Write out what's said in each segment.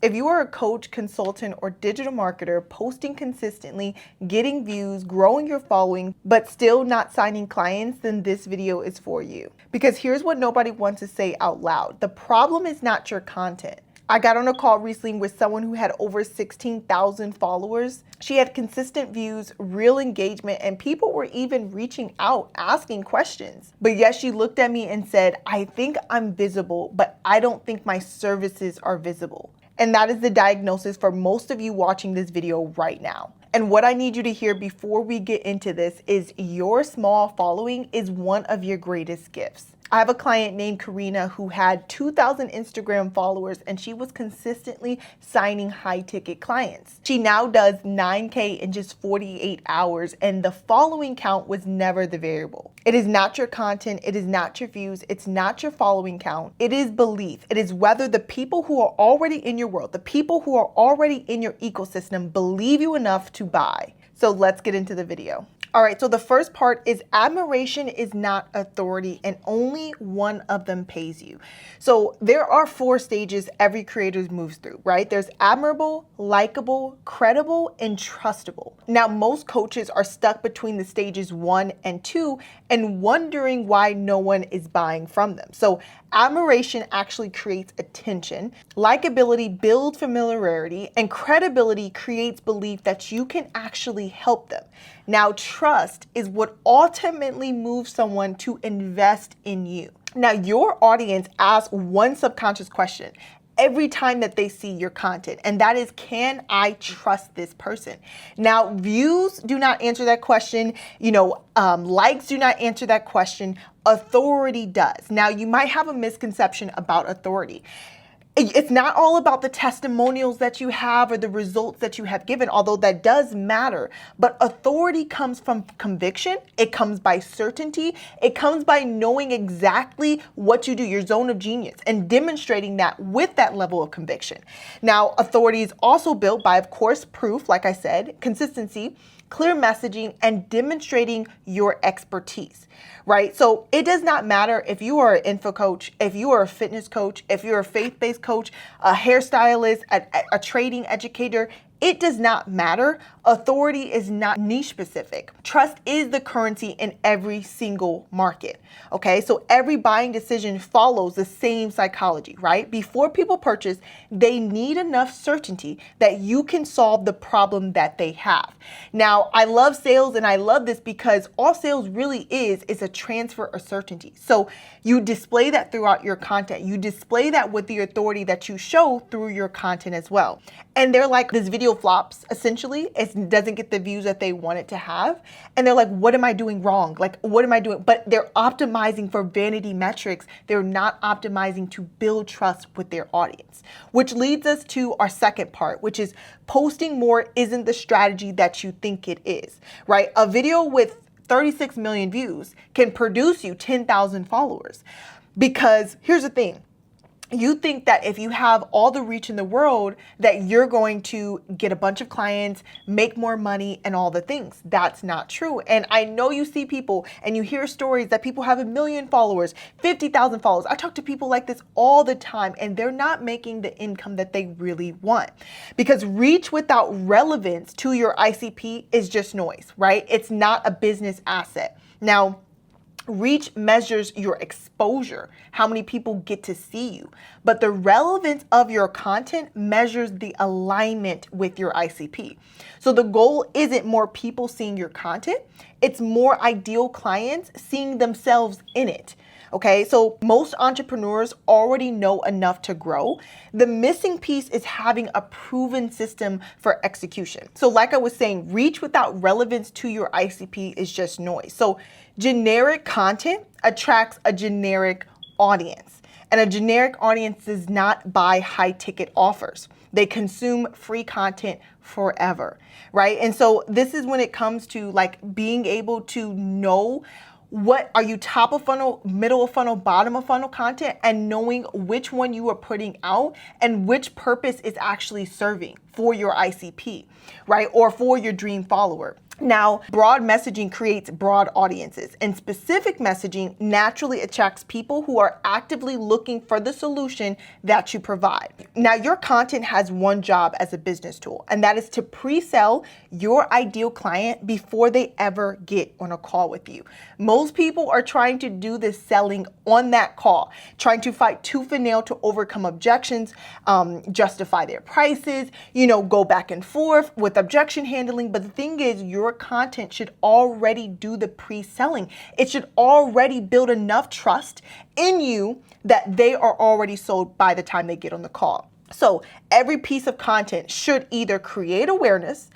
If you are a coach, consultant, or digital marketer posting consistently, getting views, growing your following, but still not signing clients, then this video is for you. Because here's what nobody wants to say out loud. The problem is not your content. I got on a call recently with someone who had over 16,000 followers. She had consistent views, real engagement, and people were even reaching out, asking questions. But yes, she looked at me and said, I think I'm visible, but I don't think my services are visible. And that is the diagnosis for most of you watching this video right now. And what I need you to hear before we get into this is your small following is one of your greatest gifts. I have a client named Karina who had 2,000 Instagram followers and she was consistently signing high ticket clients. She now does 9K in just 48 hours and the following count was never the variable. It is not your content, it is not your views, it's not your following count. It is belief. It is whether the people who are already in your world, the people who are already in your ecosystem believe you enough to buy. So let's get into the video. All right, so the first part is admiration is not authority and only one of them pays you. So there are 4 stages every creator moves through, right? There's admirable, likable, credible, and trustable. Now, most coaches are stuck between the stages 1 and 2 and wondering why no one is buying from them. So admiration actually creates attention, likability builds familiarity, and credibility creates belief that you can actually help them. Now, trust is what ultimately moves someone to invest in you. Now, your audience asks one subconscious question every time that they see your content, and that is, can I trust this person? Now, views do not answer that question. Likes do not answer that question. Authority does. Now, you might have a misconception about authority. It's not all about the testimonials that you have or the results that you have given, although that does matter. But authority comes from conviction. It comes by certainty. It comes by knowing exactly what you do, your zone of genius, and demonstrating that with that level of conviction. Now, authority is also built by, of course, proof, like I said, consistency, clear messaging, and demonstrating your expertise, right? So it does not matter if you are an info coach, if you are a fitness coach, if you're a faith-based coach, a hairstylist, a trading educator. It does not matter. Authority is not niche specific. Trust is the currency in every single market. Okay, so every buying decision follows the same psychology, right? Before people purchase, they need enough certainty that you can solve the problem that they have. Now, I love sales and I love this because all sales really is a transfer of certainty. So you display that throughout your content. You display that with the authority that you show through your content as well. And they're like, this video flops, essentially. It doesn't get the views that they want it to have. And they're like, what am I doing wrong? Like, what am I doing? But they're optimizing for vanity metrics. They're not optimizing to build trust with their audience, which leads us to our second part, which is posting more isn't the strategy that you think it is, right? A video with 36 million views can produce you 10,000 followers. Because here's the thing. You think that if you have all the reach in the world that you're going to get a bunch of clients, make more money, and all the things. That's not true. And I know you see people and you hear stories that people have 1 million followers, 50,000 followers. I talk to people like this all the time and they're not making the income that they really want. Because reach without relevance to your ICP is just noise, right? It's not a business asset. Now, reach measures your exposure, how many people get to see you. But the relevance of your content measures the alignment with your ICP. So the goal isn't more people seeing your content, it's more ideal clients seeing themselves in it. Okay, so most entrepreneurs already know enough to grow. The missing piece is having a proven system for execution. So like I was saying, reach without relevance to your ICP is just noise. So generic content attracts a generic audience, and a generic audience does not buy high ticket offers. They consume free content forever, right? And so this is when it comes to like being able to know what are you top of funnel, middle of funnel, bottom of funnel content, and knowing which one you are putting out and which purpose is actually serving for your ICP, right? Or for your dream follower. Now, broad messaging creates broad audiences, and specific messaging naturally attracts people who are actively looking for the solution that you provide. Now, your content has one job as a business tool, and that is to pre-sell your ideal client before they ever get on a call with you. Most people are trying to do this selling on that call, trying to fight tooth and nail to overcome objections, justify their prices, go back and forth with objection handling. But the thing is, your content should already do the pre-selling. It should already build enough trust in you that they are already sold by the time they get on the call. So every piece of content should either create awareness,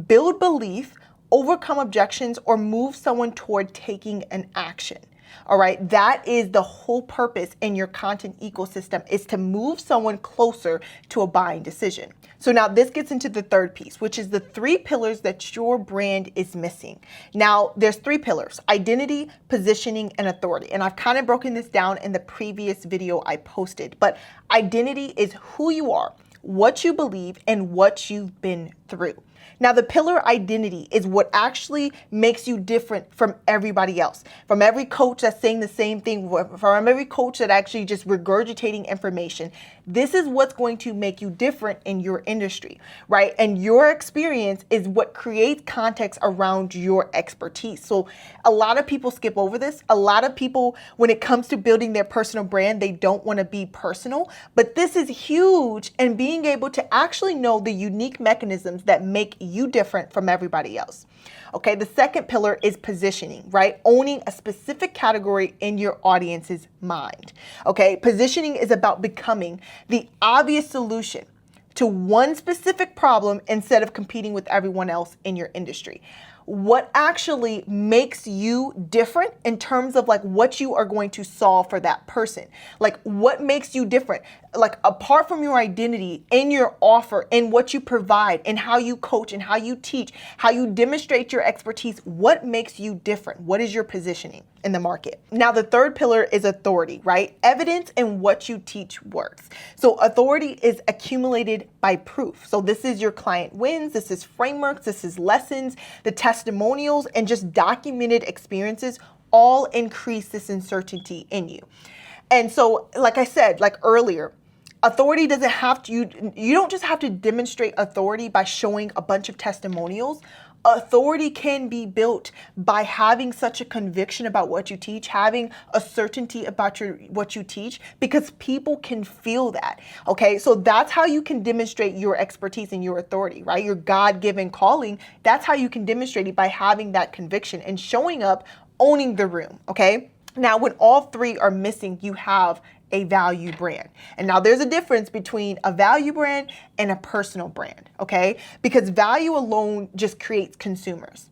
build belief, overcome objections, or move someone toward taking an action. All right, that is the whole purpose in your content ecosystem, is to move someone closer to a buying decision. So now this gets into the third piece, which is the 3 pillars that your brand is missing. Now, there's 3 pillars: identity, positioning, and authority. And I've kind of broken this down in the previous video I posted, but identity is who you are, what you believe, and what you've been through. Now, the pillar identity is what actually makes you different from everybody else, from every coach that's saying the same thing, from every coach that actually just regurgitating information. This is what's going to make you different in your industry, right? And your experience is what creates context around your expertise. So a lot of people skip over this. A lot of people, when it comes to building their personal brand, they don't want to be personal, but this is huge. And being able to actually know the unique mechanisms that make you different from everybody else. Okay, the second pillar is positioning, right? Owning a specific category in your audience's mind. Okay, positioning is about becoming the obvious solution to one specific problem instead of competing with everyone else in your industry. What actually makes you different in terms of like what you are going to solve for that person? Like, what makes you different? Like, apart from your identity, in your offer, in what you provide, in how you coach and how you teach, how you demonstrate your expertise, what makes you different? What is your positioning in the market? Now, the third pillar is authority, right? Evidence in what you teach works. So authority is accumulated by proof. So this is your client wins, this is frameworks, this is lessons, the testimonials, and just documented experiences all increase this uncertainty in you. And so, like I said, like earlier, authority doesn't have to, you don't just have to demonstrate authority by showing a bunch of testimonials. Authority can be built by having such a conviction about what you teach, having a certainty about what you teach, because people can feel that. Okay, so that's how you can demonstrate your expertise and your authority, right? Your God-given calling. That's how you can demonstrate it, by having that conviction and showing up, owning the room. Okay. Now, when all 3 are missing, you have a value brand. And now there's a difference between a value brand and a personal brand, okay? Because value alone just creates consumers.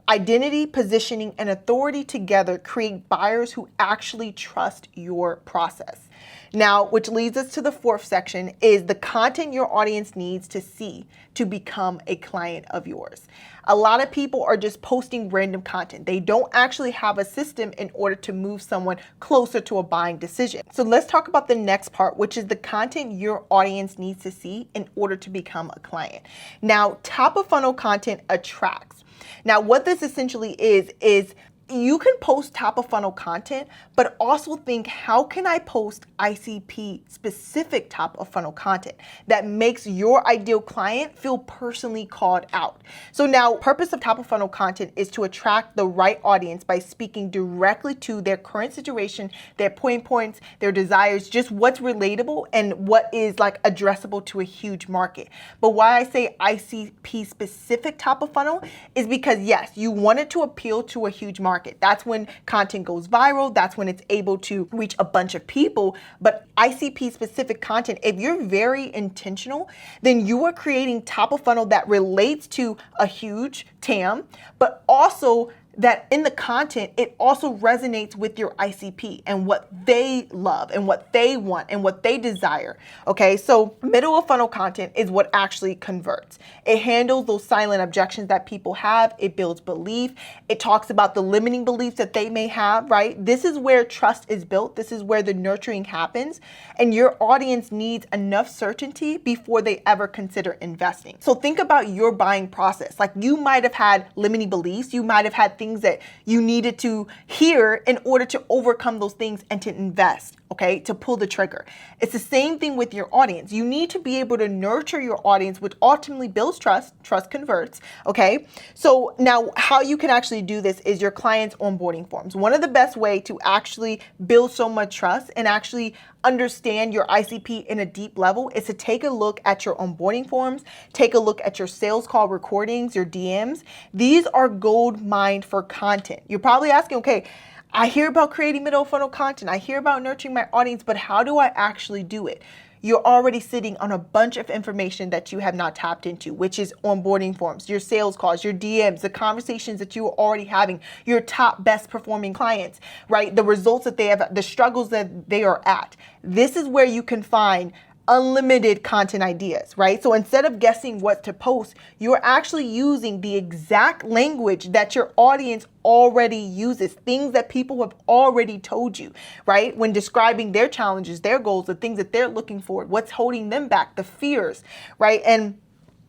Identity, positioning, and authority together create buyers who actually trust your process. Now, which leads us to the 4th section, is the content your audience needs to see to become a client of yours. A lot of people are just posting random content. They don't actually have a system in order to move someone closer to a buying decision. So let's talk about the next part, which is the content your audience needs to see in order to become a client. Now, top of funnel content attracts. Now, what this essentially is you can post top of funnel content, but also think, how can I post ICP specific top of funnel content that makes your ideal client feel personally called out? So now, purpose of top of funnel content is to attract the right audience by speaking directly to their current situation, their pain points, their desires, just what's relatable and what is like addressable to a huge market. But why I say ICP specific top of funnel is because, yes, you want it to appeal to a huge market. That's when content goes viral. That's when it's able to reach a bunch of people. But ICP specific content, if you're very intentional, then you are creating top of funnel that relates to a huge TAM, but also that in the content, it also resonates with your ICP and what they love and what they want and what they desire. Okay, so middle of funnel content is what actually converts. It handles those silent objections that people have. It builds belief. It talks about the limiting beliefs that they may have, right? This is where trust is built. This is where the nurturing happens. And your audience needs enough certainty before they ever consider investing. So think about your buying process. Like, you might have had limiting beliefs. You might have had things that you needed to hear in order to overcome those things and to invest, okay, to pull the trigger. It's the same thing with your audience. You need to be able to nurture your audience, which ultimately builds trust. Trust converts, okay? So now how you can actually do this is your clients' onboarding forms. One of the best way to actually build so much trust and actually understand your ICP in a deep level is to take a look at your onboarding forms, take a look at your sales call recordings, your DMs. These are gold mined for content. You're probably asking, okay, I hear about creating middle funnel content. I hear about nurturing my audience, but how do I actually do it? You're already sitting on a bunch of information that you have not tapped into, which is onboarding forms, your sales calls, your DMs, the conversations that you are already having, your top best performing clients, right? The results that they have, the struggles that they are at. This is where you can find unlimited content ideas, right? So instead of guessing what to post, you're actually using the exact language that your audience already uses, things that people have already told you, right? When describing their challenges, their goals, the things that they're looking for, what's holding them back, the fears, right? And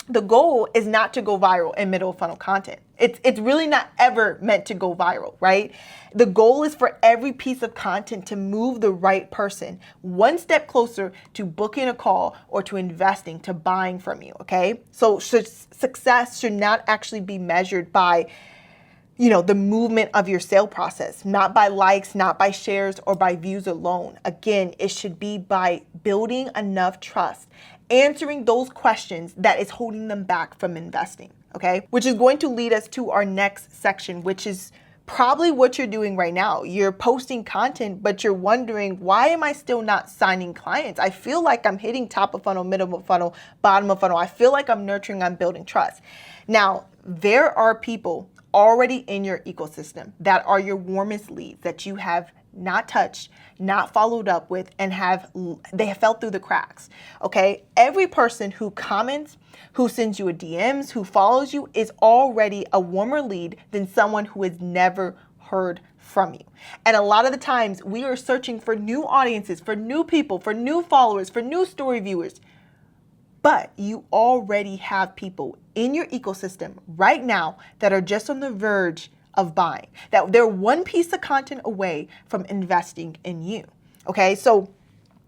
the goal is not to go viral in middle funnel content. It's really not ever meant to go viral, right? The goal is for every piece of content to move the right person one step closer to booking a call or to investing, to buying from you, okay? So success should not actually be measured by, you know, the movement of your sale process, not by likes, not by shares, or by views alone. Again, it should be by building enough trust, answering those questions that is holding them back from investing, okay? Which is going to lead us to our next section, which is probably what you're doing right now. You're posting content, but you're wondering, why am I still not signing clients? I feel like I'm hitting top of funnel, middle of funnel, bottom of funnel. I feel like I'm nurturing, I'm building trust. Now, there are people already in your ecosystem that are your warmest leads that you have not touched, not followed up with, and they have fell through the cracks, okay? Every person who comments, who sends you a DMs, who follows you is already a warmer lead than someone who has never heard from you. And a lot of the times we are searching for new audiences, for new people, for new followers, for new story viewers. But you already have people in your ecosystem right now that are just on the verge of buying, that they're one piece of content away from investing in you. Okay, so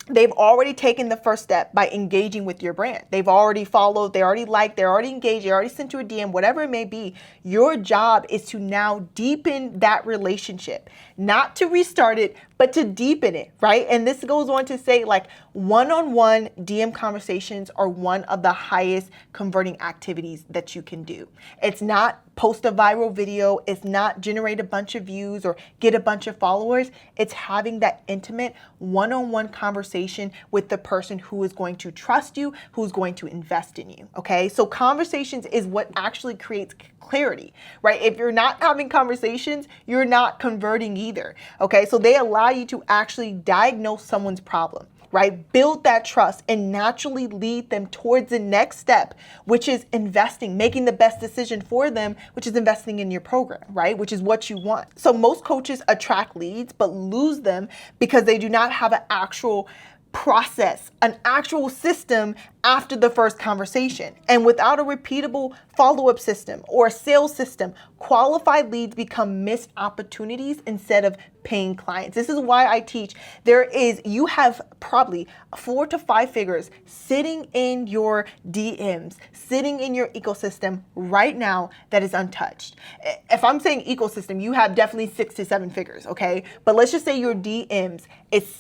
they've already taken the first step by engaging with your brand. They've already followed, they already liked, they're already engaged, they already sent you a DM, whatever it may be. Your job is to now deepen that relationship, not to restart it, but to deepen it, right? And this goes on to say, like, one-on-one DM conversations are one of the highest converting activities that you can do. It's not post a viral video. It's not generate a bunch of views or get a bunch of followers. It's having that intimate one-on-one conversation with the person who is going to trust you, who's going to invest in you, okay? So conversations is what actually creates clarity, right? If you're not having conversations, you're not converting either, okay? So they allow you to actually diagnose someone's problem, right? Build that trust and naturally lead them towards the next step, which is investing, making the best decision for them, which is investing in your program, right? Which is what you want. So most coaches attract leads, but lose them because they do not have an actual process, an actual system after the first conversation. And without a repeatable follow-up system or a sales system, qualified leads become missed opportunities instead of paying clients. This is why I teach you have probably 4 to 5 figures sitting in your DMs, sitting in your ecosystem right now that is untouched. If I'm saying ecosystem, you have definitely 6 to 7 figures, okay? But let's just say your DMs is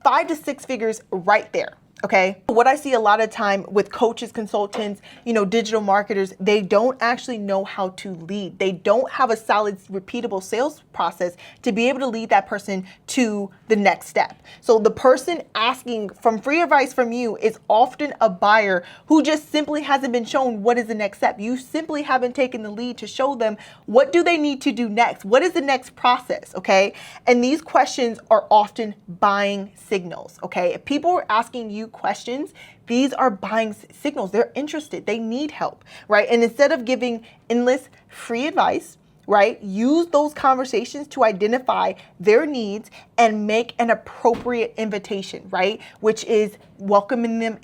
5 to 6 figures right there. Okay. What I see a lot of time with coaches, consultants, digital marketers, they don't actually know how to lead. They don't have a solid, repeatable sales process to be able to lead that person to the next step. So the person asking from free advice from you is often a buyer who just simply hasn't been shown what is the next step. You simply haven't taken the lead to show them what do they need to do next? What is the next process? Okay. And these questions are often buying signals. Okay. If people are asking you questions, these are buying signals. They're interested. They need help, right? And instead of giving endless free advice, right, use those conversations to identify their needs and make an appropriate invitation, right? Which is welcoming them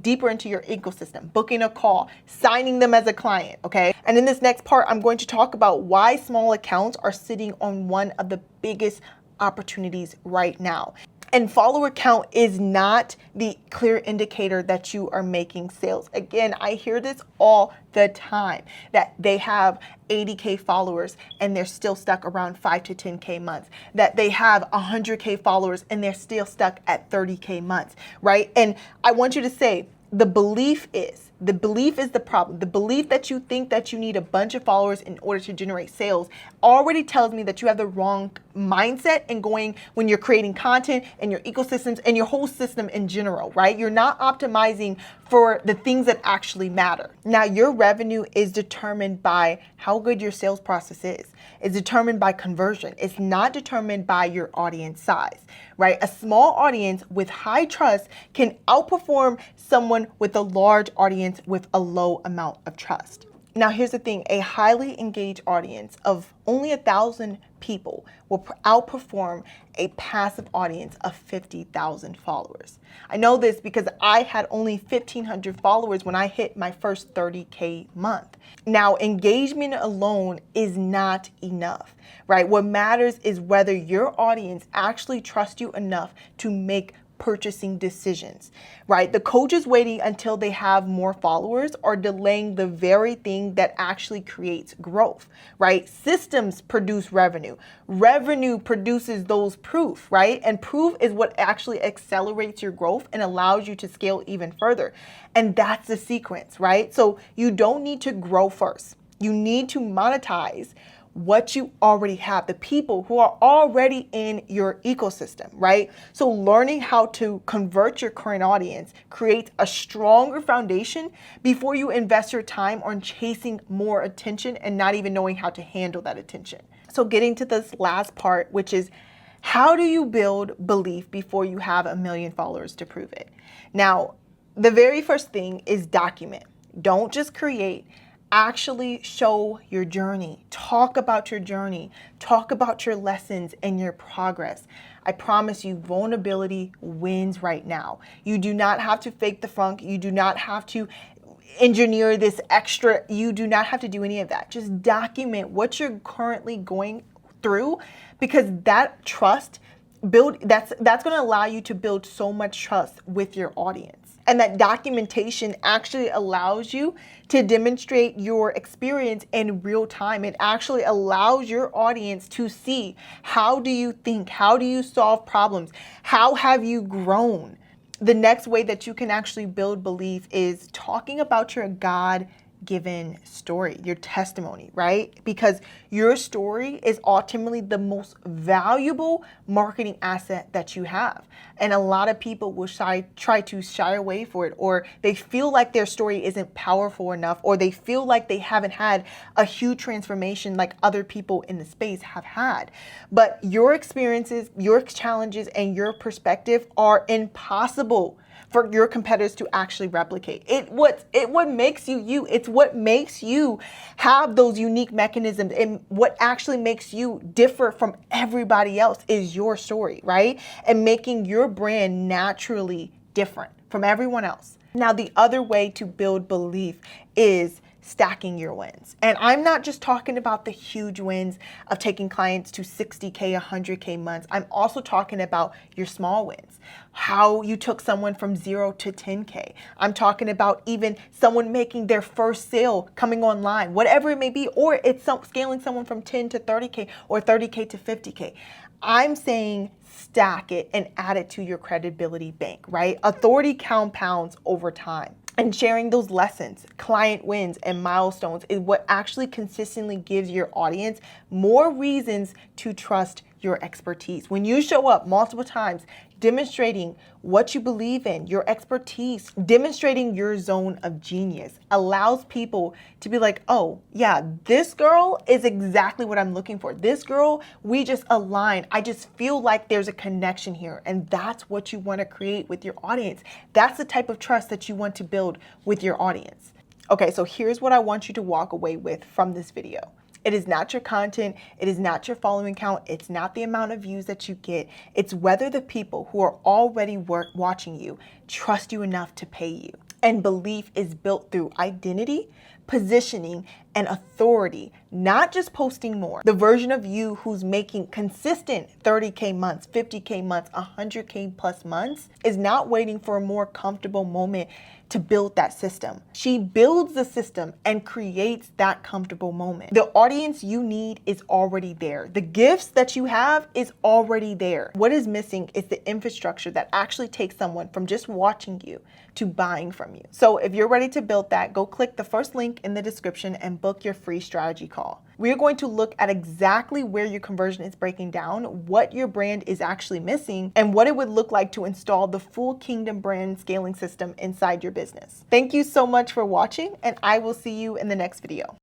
deeper into your ecosystem, booking a call, signing them as a client, okay? And in this next part, I'm going to talk about why small accounts are sitting on one of the biggest opportunities right now. And follower count is not the clear indicator that you are making sales. Again, I hear this all the time, that they have 80K followers and they're still stuck around 5 to 10K months, that they have 100K followers and they're still stuck at 30K months, right? And I want you to say, the belief is the problem. The belief that you think that you need a bunch of followers in order to generate sales already tells me that you have the wrong mindset and going when you're creating content and your ecosystems and your whole system in general, right? You're not optimizing for the things that actually matter. Now, your revenue is determined by how good your sales process is. It's determined by conversion. It's not determined by your audience size, right? A small audience with high trust can outperform someone with a large audience with a low amount of trust. Now, here's the thing. A highly engaged audience of only 1,000 people will outperform a passive audience of 50,000 followers. I know this because I had only 1,500 followers when I hit my first 30K month. Now, engagement alone is not enough, right? What matters is whether your audience actually trusts you enough to make purchasing decisions, right? The coaches waiting until they have more followers are delaying the very thing that actually creates growth, right? Systems produce revenue. Revenue produces those proof, right? And proof is what actually accelerates your growth and allows you to scale even further. And that's the sequence, right? So you don't need to grow first. You need to monetize what you already have, the people who are already in your ecosystem, right? So learning how to convert your current audience creates a stronger foundation before you invest your time on chasing more attention and not even knowing how to handle that attention. So getting to this last part, which is how do you build belief before you have 1 million followers to prove it? Now, the very first thing is document. Don't just create. Actually show your journey. Talk about your journey. Talk about your lessons and your progress. I promise you, vulnerability wins right now. You do not have to fake the funk. You do not have to engineer this extra. You do not have to do any of that. Just document what you're currently going through, because that trust that's going to allow you to build so much trust with your audience. And that documentation actually allows you to demonstrate your experience in real time. It actually allows your audience to see, how do you think? How do you solve problems? How have you grown? The next way that you can actually build belief is talking about your God-given story, your testimony, right? Because your story is ultimately the most valuable marketing asset that you have. And a lot of people will try to shy away for it, or they feel like their story isn't powerful enough, or they feel like they haven't had a huge transformation like other people in the space have had. But your experiences, your challenges, and your perspective are impossible for your competitors to actually replicate. What makes you you. It's what makes you have those unique mechanisms, and what actually makes you differ from everybody else is your story, right? And making your brand naturally different from everyone else. Now, the other way to build belief is stacking your wins. And I'm not just talking about the huge wins of taking clients to 60K, 100K months. I'm also talking about your small wins, how you took someone from 0 to 10K. I'm talking about even someone making their first sale coming online, whatever it may be, or it's scaling someone from 10 to 30K or 30K to 50K. I'm saying stack it, and add it to your credibility bank, right? Authority compounds over time. And sharing those lessons, client wins, and milestones is what actually consistently gives your audience more reasons to trust your expertise. When you show up multiple times, demonstrating what you believe in, your expertise, demonstrating your zone of genius allows people to be like, oh yeah, this girl is exactly what I'm looking for. This girl, we just align. I just feel like there's a connection here. And that's what you want to create with your audience. That's the type of trust that you want to build with your audience. Okay, so here's what I want you to walk away with from this video. It is not your content. It is not your following count. It's not the amount of views that you get. It's whether the people who are already watching you trust you enough to pay you. And belief is built through identity, positioning, and authority, not just posting more. The version of you who's making consistent 30K months, 50K months, 100K plus months is not waiting for a more comfortable moment to build that system. She builds the system and creates that comfortable moment. The audience you need is already there. The gifts that you have is already there. What is missing is the infrastructure that actually takes someone from just watching you to buying from you. So if you're ready to build that, go click the first link in the description and book your free strategy call. We are going to look at exactly where your conversion is breaking down, what your brand is actually missing, and what it would look like to install the full Kingdom brand scaling system inside your business. Thank you so much for watching, and I will see you in the next video.